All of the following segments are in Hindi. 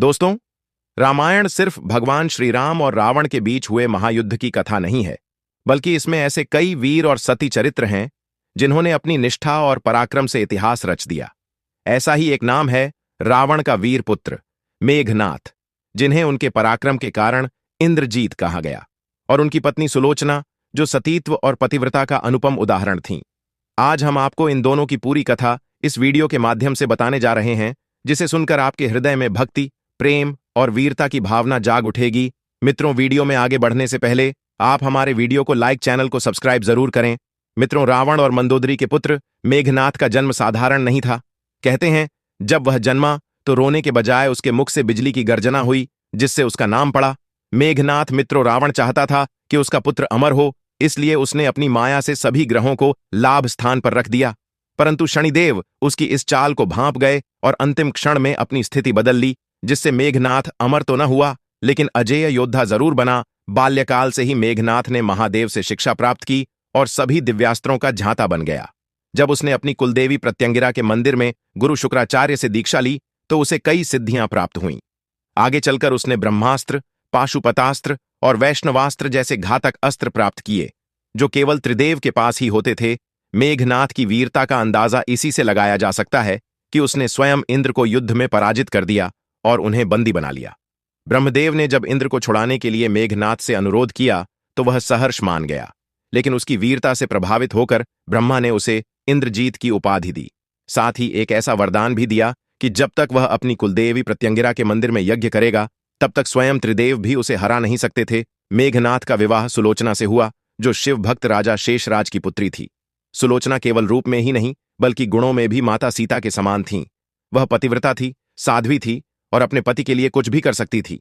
दोस्तों, रामायण सिर्फ भगवान श्री राम और रावण के बीच हुए महायुद्ध की कथा नहीं है, बल्कि इसमें ऐसे कई वीर और सती चरित्र हैं जिन्होंने अपनी निष्ठा और पराक्रम से इतिहास रच दिया। ऐसा ही एक नाम है रावण का वीर पुत्र मेघनाथ, जिन्हें उनके पराक्रम के कारण इंद्रजीत कहा गया, और उनकी पत्नी सुलोचना, जो सतीत्व और पतिव्रता का अनुपम उदाहरण थीं। आज हम आपको इन दोनों की पूरी कथा इस वीडियो के माध्यम से बताने जा रहे हैं, जिसे सुनकर आपके हृदय में भक्ति, प्रेम और वीरता की भावना जाग उठेगी। मित्रों, वीडियो में आगे बढ़ने से पहले आप हमारे वीडियो को लाइक, चैनल को सब्सक्राइब जरूर करें। मित्रों, रावण और मंदोदरी के पुत्र मेघनाथ का जन्म साधारण नहीं था। कहते हैं, जब वह जन्मा तो रोने के बजाय उसके मुख से बिजली की गर्जना हुई, जिससे उसका नाम पड़ा मेघनाथ। मित्रों, रावण चाहता था कि उसका पुत्र अमर हो, इसलिए उसने अपनी माया से सभी ग्रहों को लाभ स्थान पर रख दिया। परंतु शनिदेव उसकी इस चाल को भांप गए और अंतिम क्षण में अपनी स्थिति बदल ली, जिससे मेघनाथ अमर तो न हुआ, लेकिन अजेय योद्धा जरूर बना। बाल्यकाल से ही मेघनाथ ने महादेव से शिक्षा प्राप्त की और सभी दिव्यास्त्रों का झांता बन गया। जब उसने अपनी कुलदेवी प्रत्यंगिरा के मंदिर में गुरु शुक्राचार्य से दीक्षा ली तो उसे कई सिद्धियां प्राप्त हुईं। आगे चलकर उसने ब्रह्मास्त्र, पाशुपतास्त्र और वैष्णवास्त्र जैसे घातक अस्त्र प्राप्त किए, जो केवल त्रिदेव के पास ही होते थे। मेघनाथ की वीरता का अंदाजा इसी से लगाया जा सकता है कि उसने स्वयं इंद्र को युद्ध में पराजित कर दिया और उन्हें बंदी बना लिया। ब्रह्मदेव ने जब इंद्र को छुड़ाने के लिए मेघनाथ से अनुरोध किया तो वह सहर्ष मान गया, लेकिन उसकी वीरता से प्रभावित होकर ब्रह्मा ने उसे इंद्रजीत की उपाधि दी। साथ ही एक ऐसा वरदान भी दिया कि जब तक वह अपनी कुलदेवी प्रत्यंगिरा के मंदिर में यज्ञ करेगा, तब तक स्वयं त्रिदेव भी उसे हरा नहीं सकते थे। मेघनाथ का विवाह सुलोचना से हुआ, जो शिव भक्त राजा शेषराज की पुत्री थी। सुलोचना केवल रूप में ही नहीं, बल्कि गुणों में भी माता सीता के समान थीं। वह पतिव्रता थी, साध्वी थी और अपने पति के लिए कुछ भी कर सकती थी।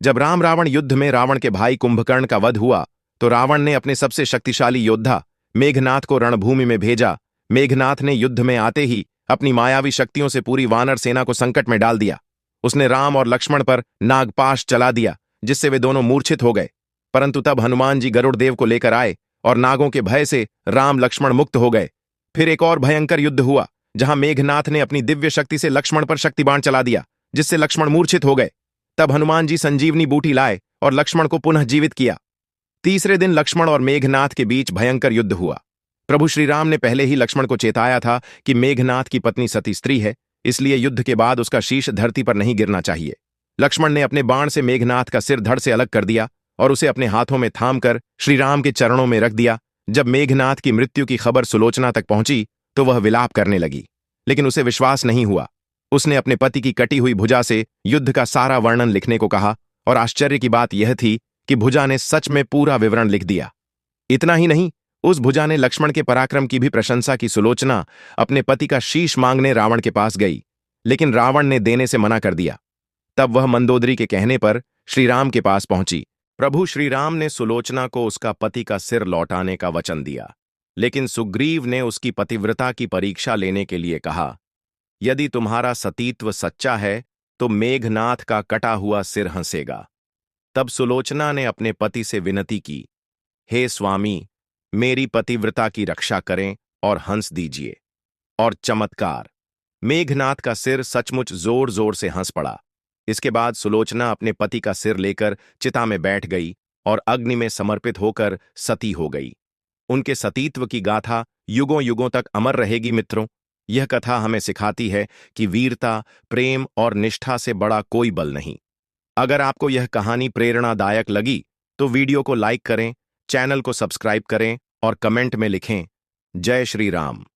जब राम रावण युद्ध में रावण के भाई कुंभकर्ण का वध हुआ तो रावण ने अपने सबसे शक्तिशाली योद्धा मेघनाथ को रणभूमि में भेजा। मेघनाथ ने युद्ध में आते ही अपनी मायावी शक्तियों से पूरी वानर सेना को संकट में डाल दिया। उसने राम और लक्ष्मण पर नागपाश चला दिया, जिससे वे दोनों मूर्छित हो गए। परंतु तब हनुमान जी गरुड़ देव को लेकर आए और नागों के भय से राम लक्ष्मण मुक्त हो गए। फिर एक और भयंकर युद्ध हुआ, जहां मेघनाथ ने अपनी दिव्य शक्ति से लक्ष्मण पर शक्तिबाण चला दिया, जिससे लक्ष्मण मूर्छित हो गए। तब हनुमान जी संजीवनी बूटी लाए और लक्ष्मण को पुनः जीवित किया। तीसरे दिन लक्ष्मण और मेघनाथ के बीच भयंकर युद्ध हुआ। प्रभु श्री राम ने पहले ही लक्ष्मण को चेताया था कि मेघनाथ की पत्नी सती स्त्री है, इसलिए युद्ध के बाद उसका शीश धरती पर नहीं गिरना चाहिए। लक्ष्मण ने अपने बाण से मेघनाथ का सिर धड़ से अलग कर दिया और उसे अपने हाथों में थामकर श्री राम के चरणों में रख दिया। जब मेघनाथ की मृत्यु की खबर सुलोचना तक पहुंची तो वह विलाप करने लगी, लेकिन उसे विश्वास नहीं हुआ। उसने अपने पति की कटी हुई भुजा से युद्ध का सारा वर्णन लिखने को कहा, और आश्चर्य की बात यह थी कि भुजा ने सच में पूरा विवरण लिख दिया। इतना ही नहीं, उस भुजा ने लक्ष्मण के पराक्रम की भी प्रशंसा की। सुलोचना अपने पति का शीश मांगने रावण के पास गई, लेकिन रावण ने देने से मना कर दिया। तब वह मंदोदरी के कहने पर श्री राम के पास पहुंची। प्रभु श्री राम ने सुलोचना को उसका पति का सिर लौटाने का वचन दिया, लेकिन सुग्रीव ने उसकी पतिव्रता की परीक्षा लेने के लिए कहा, यदि तुम्हारा सतीत्व सच्चा है तो मेघनाथ का कटा हुआ सिर हंसेगा। तब सुलोचना ने अपने पति से विनती की, हे स्वामी, मेरी पतिव्रता की रक्षा करें और हंस दीजिए। और चमत्कार, मेघनाथ का सिर सचमुच जोर जोर से हंस पड़ा। इसके बाद सुलोचना अपने पति का सिर लेकर चिता में बैठ गई और अग्नि में समर्पित होकर सती हो गई। उनके सतीत्व की गाथा युगों युगों तक अमर रहेगी। मित्रों, यह कथा हमें सिखाती है कि वीरता, प्रेम और निष्ठा से बड़ा कोई बल नहीं। अगर आपको यह कहानी प्रेरणादायक लगी तो वीडियो को लाइक करें, चैनल को सब्सक्राइब करें और कमेंट में लिखें, जय श्री राम।